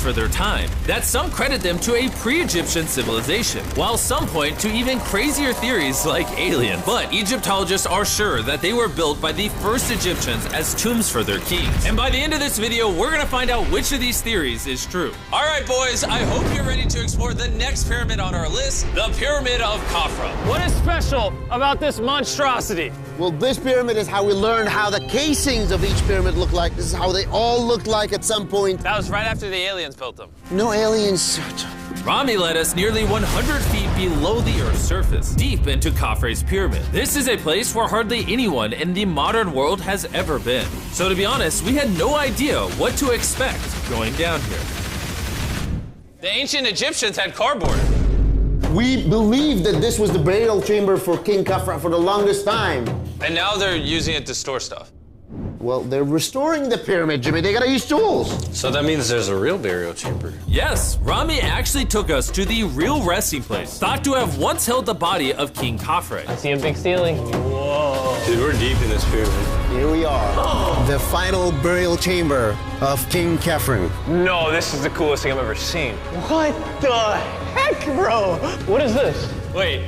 for their time that some credit them to a pre-Egyptian civilization, while some point to even crazier theories like aliens. But Egyptologists are sure that they were built by the first Egyptians as tombs for their kings. And by the end of this video, we're gonna find out which of these theories is true. All right, boys, I hope you're ready to explore the next pyramid on our list, the Pyramid of Khafra. What is special about this monstrosity? Well, this pyramid is how we learned how the casings of each pyramid look like. This is how they all looked like at some point. That was right after the aliens built them. No aliens. Rami led us nearly 100 feet below the Earth's surface, deep into Khafre's pyramid. This is a place where hardly anyone in the modern world has ever been. So to be honest, we had no idea what to expect going down here. The ancient Egyptians had cardboard. We believed that this was the burial chamber for King Khafra for the longest time. And now they're using it to store stuff. Well, they're restoring the pyramid, Jimmy. They gotta use tools. So that means there's a real burial chamber. Yes, Rami actually took us to the real resting place, thought to have once held the body of King Khafre. I see a big ceiling. Whoa. Dude, we're deep in this pyramid. Here we are. The final burial chamber of King Khafre. No, this is the coolest thing I've ever seen. What the heck, bro? What is this? Wait,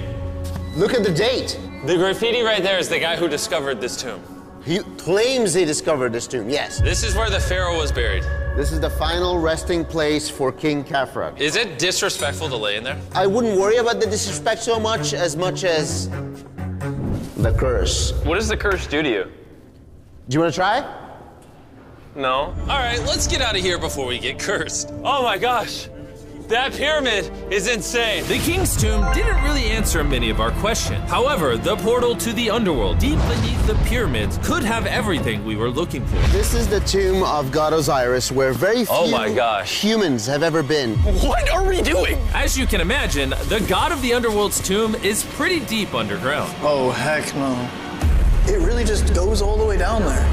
Look at the date. the graffiti right there is the guy who discovered this tomb. He claims he discovered this tomb, yes. This is where the pharaoh was buried. This is the final resting place for King Khafre. Is it disrespectful to lay in there? I wouldn't worry about the disrespect so much as the curse. What does the curse do to you? Do you want to try? No. All right, let's get out of here before we get cursed. Oh my gosh, that pyramid is insane. The king's tomb didn't really answer many of our questions. However, the portal to the underworld deep beneath the pyramids could have everything we were looking for. This is the tomb of God Osiris, where very few Oh my gosh. humans have ever been. What are we doing? As you can imagine, the god of the underworld's tomb is pretty deep underground. Oh, heck no. It really just goes all the way down there.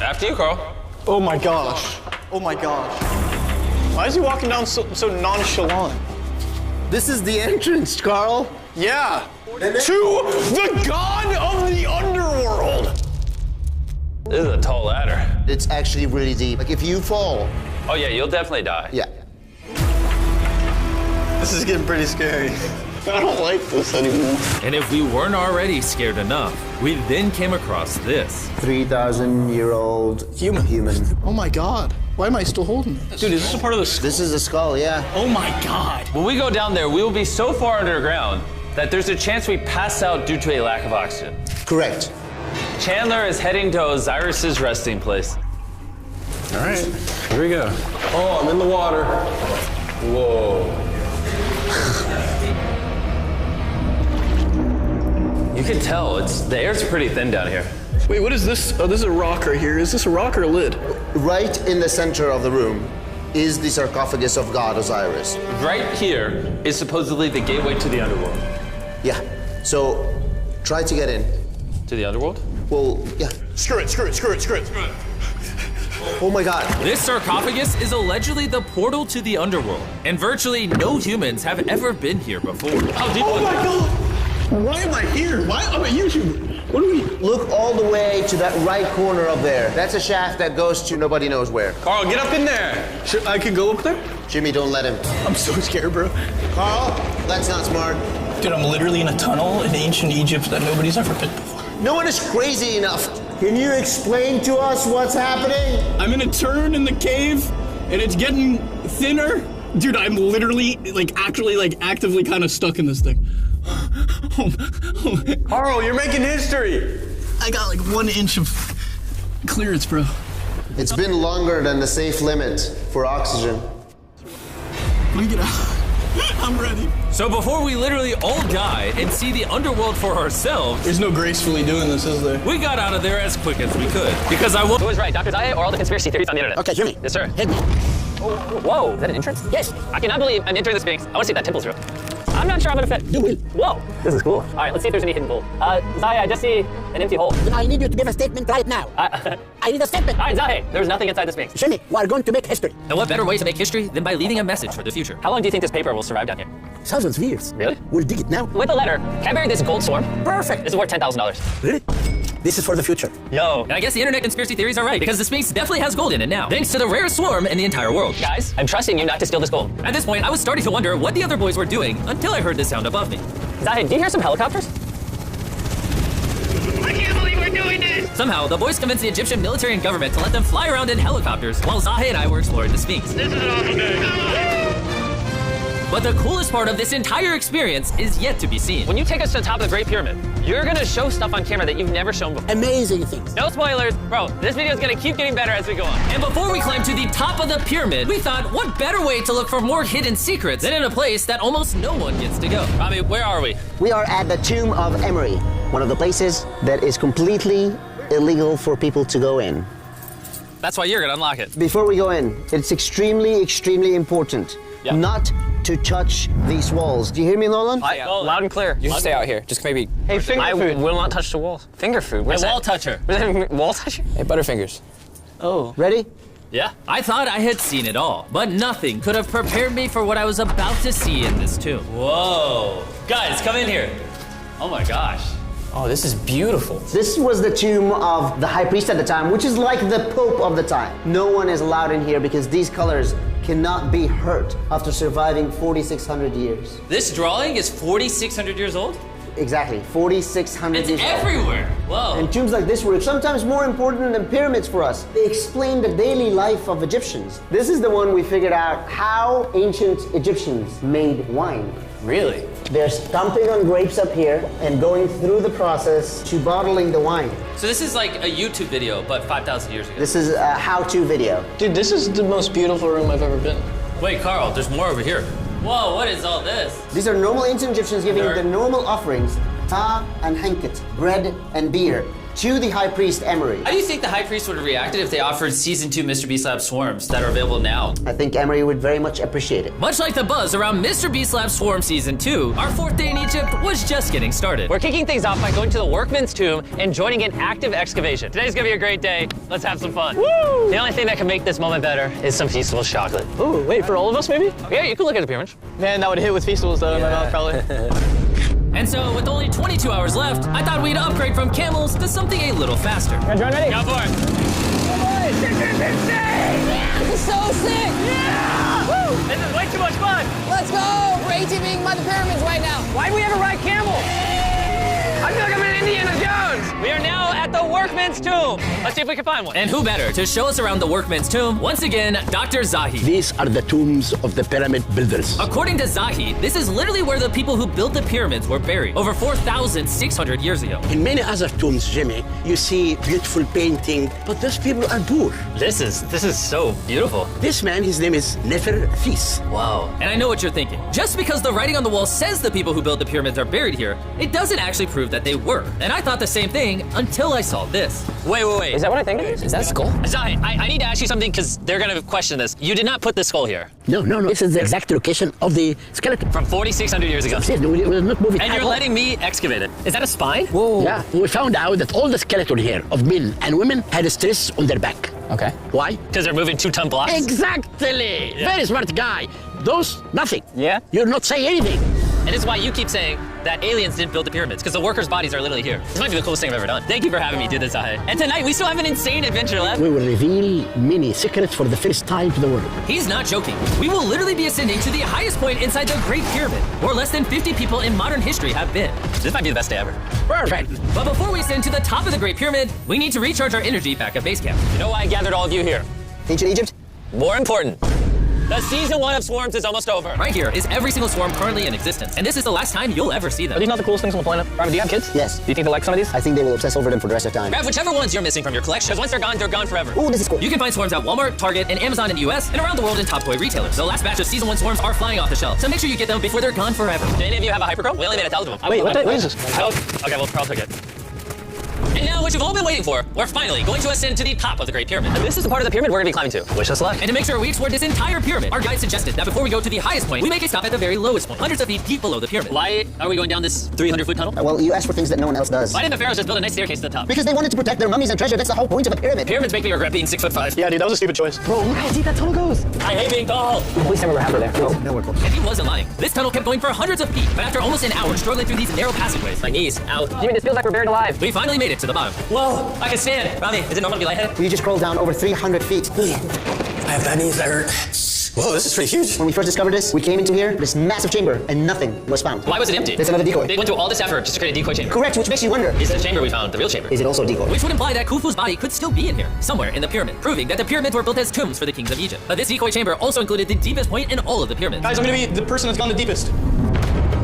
After you, Carl. Oh my gosh. Oh my gosh. Why is he walking down so nonchalant? This is the entrance, Carl. Yeah. To the god of the underworld. This is a tall ladder. It's actually really deep. Like if you fall, Oh yeah, you'll definitely die. yeah. This is getting pretty scary. I don't like this anymore. And if we weren't already scared enough, we then came across this. 3,000-year-old human. Oh my god. Why am I still holding it? Dude, is this a part of the skull? This is a skull, yeah. Oh my god. When we go down there, we will be so far underground that there's a chance we pass out due to a lack of oxygen. Correct. Chandler is heading to Osiris's resting place. All right, here we go. Oh, I'm in the water. Whoa. You can tell the air's pretty thin down here. Wait, what is this? Oh, this is a rock right here. Is this a rock or a lid? Right in the center of the room is the sarcophagus of God Osiris. Right here is supposedly the gateway to the underworld. Yeah. So try to get in. To the underworld? Well, yeah. Screw it. Oh my god. This sarcophagus is allegedly the portal to the underworld, and virtually no humans have ever been here before. How deep Oh my god. Why am I here? Why am I YouTuber? What are we? Look all the way to that right corner up there. That's a shaft that goes to nobody knows where. Carl, get up in there. I could go up there? Jimmy, don't let him. I'm so scared, bro. Carl, that's not smart. Dude, I'm literally in a tunnel in ancient Egypt that nobody's ever been before. No one is crazy enough. Can you explain to us what's happening? I'm in a turn in the cave, and it's getting thinner. Dude, I'm literally, actively kind of stuck in this thing. Carl, you're making history. I got like 1 inch of clearance, bro. It's been longer than the safe limit for oxygen. Let me get out. I'm ready. So before we literally all die and see the underworld for ourselves, There's no gracefully doing this, is there? we got out of there as quick as we could. Because I want. Who was right, Dr. Zaye or all the conspiracy theories on the internet? Okay, Jimmy. Yes, sir. Hit me. Oh, whoa, is that an entrance? Yes. I cannot believe I'm entering the Sphinx. I want to see if that temple's real. I'm not sure I'm gonna fit. You will. Whoa, this is cool. All right, let's see if there's any hidden gold. Zahe, I just see an empty hole. I need you to give a statement right now. I need a statement. All right, Zahe, there's nothing inside the Sphinx. Jimmy, we are going to make history. And what better way to make history than by leaving a message for the future? How long do you think this paper will survive down here? Thousands of years. Really? We'll dig it now. With a letter, can I bury this gold sword? Perfect. This is worth $10,000. Really? This is for the future. Yo. And I guess the internet conspiracy theories are right, because the Sphinx definitely has gold in it now, thanks to the rarest swarm in the entire world. Guys, I'm trusting you not to steal this gold. At this point, I was starting to wonder what the other boys were doing until I heard this sound above me. Zahid, do you hear some helicopters? I can't believe we're doing this! Somehow, the boys convinced the Egyptian military and government to let them fly around in helicopters while Zahe and I were exploring the Sphinx. This is an awful day. But the coolest part of this entire experience is yet to be seen. When you take us to the top of the Great Pyramid, you're gonna show stuff on camera that you've never shown before. Amazing things. No spoilers. Bro, this video is gonna keep getting better as we go on. And before we climb to the top of the pyramid, we thought, what better way to look for more hidden secrets than in a place that almost no one gets to go? Rami, where are we? We are at the tomb of Emery, one of the places that is completely illegal for people to go in. That's why you're gonna unlock it. Before we go in, it's extremely, extremely important not to touch these walls. Do you hear me, Nolan? Loud and clear. You should stay out here. Just maybe. Hey, finger I food. will not touch the walls. Finger food. What's Wall that? toucher. Wall toucher? Hey, Butterfingers. Oh. Ready? Yeah. I thought I had seen it all, but nothing could have prepared me for what I was about to see in this tomb. Whoa. Guys, come in here. Oh my gosh. Oh, this is beautiful. This was the tomb of the high priest at the time, which is like the pope of the time. No one is allowed in here because these colors cannot be hurt after surviving 4,600 years. This drawing is 4,600 years old? Exactly, 4,600 It's years old. everywhere. Whoa. And tombs like this were sometimes more important than pyramids for us. They explain the daily life of Egyptians. This is the one we figured out how ancient Egyptians made wine. Really? They're stomping on grapes up here and going through the process to bottling the wine. So this is like a YouTube video, but 5,000 years ago. This is a how-to video. Dude, this is the most beautiful room I've ever been. Wait, Carl, there's more over here. Whoa, what is all this? These are normal ancient Egyptians giving Dirt. the normal offerings, ta and hanket, bread and beer, to the high priest Emery. How do you think the high priest would have reacted if they offered season 2 Mr. Beast Lab swarms that are available now? I think Emery would very much appreciate it. Much like the buzz around Mr. Beast Lab Swarm Season 2, our 4th day in Egypt was just getting started. We're kicking things off by going to the workman's tomb and joining an active excavation. Today's gonna be a great day. Let's have some fun. Woo! The only thing that can make this moment better is some Feastables chocolate. Ooh, wait, for all of us maybe? Yeah, you can look at the pyramids. Man, that would hit with Feastables though in my mouth probably. And so, with only 22 hours left, I thought we'd upgrade from camels to something a little faster. John, ready? Go for it. This is so sick! Yeah! Woo! This is way too much fun. Let's go! We're ATVing by the pyramids right now. Why do we ever ride camels? I feel like I'm in Indiana Jones. We are now at the workman's tomb. Let's see if we can find one. And who better to show us around the workman's tomb? Once again, Dr. Zahi. These are the tombs of the pyramid builders. According to Zahi, this is literally where the people who built the pyramids were buried over 4,600 years ago. In many other tombs, Jimmy, you see beautiful painting, but those people are poor. This is so beautiful. This man, his name is Neferfis. Wow. And I know what you're thinking. Just because the writing on the wall says the people who built the pyramids are buried here, it doesn't actually prove that they were. And I thought the same thing until I saw this. Wait. Is that what I think it is? Is that a skull? Zahi, I need to ask you something because they're gonna question this. You did not put the skull here. No. This is the exact location of the skeleton. From 4,600 years ago. We're not moving And at you're all. letting me excavate it. Is that a spine? Whoa. Yeah, we found out that all the skeleton here of men and women had stress on their back. Okay. Why? Because they're moving 2-ton blocks? Exactly. Very smart guy. Those, nothing. Yeah? You're not saying anything. And it's why you keep saying that aliens didn't build the pyramids, because the workers' bodies are literally here. This might be the coolest thing I've ever done. Thank you for having me do this, Zahi. And tonight, we still have an insane adventure left. We will reveal many secrets for the first time to the world. He's not joking. We will literally be ascending to the highest point inside the Great Pyramid, where less than 50 people in modern history have been. This might be the best day ever. Perfect. But before we ascend to the top of the Great Pyramid, we need to recharge our energy back at base camp. You know why I gathered all of you here? Ancient Egypt? More important. The season 1 of Swarms is almost over. Right here is every single swarm currently in existence, and this is the last time you'll ever see Are them. these not the coolest things on the planet? Ryan, do you have kids? Yes. Do you think they like some of these? I think they will obsess over them for the rest of time. Grab whichever ones you're missing from your collection, because once they're gone forever. Ooh, this is cool. You can find swarms at Walmart, Target, and Amazon in the US, and around the world in top toy retailers. The last batch of season 1 swarms are flying off the shelf, so make sure you get them before they're gone forever. Do any of you have a hyperchrome? We only made 1,000 of them. Wait, what is this? Okay, well, Carl took it. And now, what you've all been waiting for, we're finally going to ascend to the top of the Great Pyramid. This is the part of the pyramid we're gonna be climbing to. Wish us luck. And to make sure we explore this entire pyramid, our guide suggested that before we go to the highest point, we make a stop at the very lowest point, hundreds of feet deep below the pyramid. Why are we going down this 300-foot tunnel? Well, you asked for things that no one else does. Why didn't the pharaohs just build a nice staircase to the top? Because they wanted to protect their mummies and treasure. That's the whole point of a pyramid. Pyramids make me regret being 6'5". Yeah, dude, that was a stupid choice. Bro, look how deep that tunnel goes. I hate being tall. Please tell me we're halfway there. No. Nowhere close. And he wasn't lying. This tunnel kept going for hundreds of feet, but after almost an hour struggling through these narrow passageways, My knees, out. Jimmy, this feels like we're buried alive. we finally made it to the bottom. Whoa, I can stand. Rami, is it normal to be lightheaded? We just crawled down over 300 feet. I have bad knees that hurt. Whoa, this is pretty huge. When we first discovered this, we came into here, this massive chamber, and nothing was found. Why was it empty? There's another decoy. They went through all this effort just to create a decoy chamber. Correct, which makes you wonder, Is the chamber we found the real chamber? is it also a decoy? Which would imply that Khufu's body could still be in here, somewhere in the pyramid, proving that the pyramids were built as tombs for the kings of Egypt. But this decoy chamber also included the deepest point in all of the pyramids. Guys, I'm gonna be the person that's gone the deepest.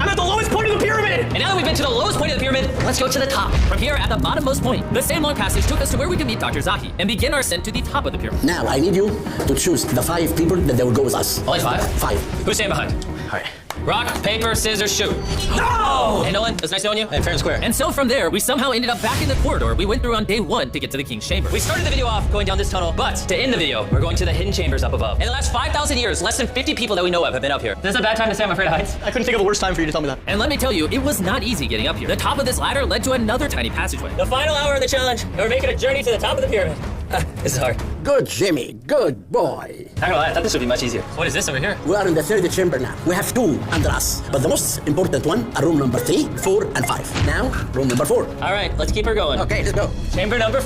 I'm at the lowest point of the pyramid! And now that we've been to the lowest point of the pyramid, let's go to the top. From here, at the bottommost point, the same long passage took us to where we could meet Dr. Zaki and begin our ascent to the top of the pyramid. Now, I need you to choose the 5 people that will go with us. Only 5? 5. Who's staying behind? All right. Rock, paper, scissors, shoot. No! Hey, Nolan, it was nice knowing you. Hey, fair and square. And so from there, we somehow ended up back in the corridor we went through on day 1 to get to the king's chamber. We started the video off going down this tunnel, but to end the video, we're going to the hidden chambers up above. In the last 5,000 years, less than 50 people that we know of have been up here. This is a bad time to say I'm afraid of heights. I couldn't think of a worse time for you to tell me that. And let me tell you, it was not easy getting up here. The top of this ladder led to another tiny passageway. The final hour of the challenge, and we're making a journey to the top of the pyramid. This is hard. Good, Jimmy. Good boy. Not gonna lie, I thought this would be much easier. What is this over here? We are in the 3rd chamber now. We have 2 under us. But the most important one are room number 3, 4, and 5. Now, room number 4. All right, let's keep her going. Okay, let's go. Chamber number 4.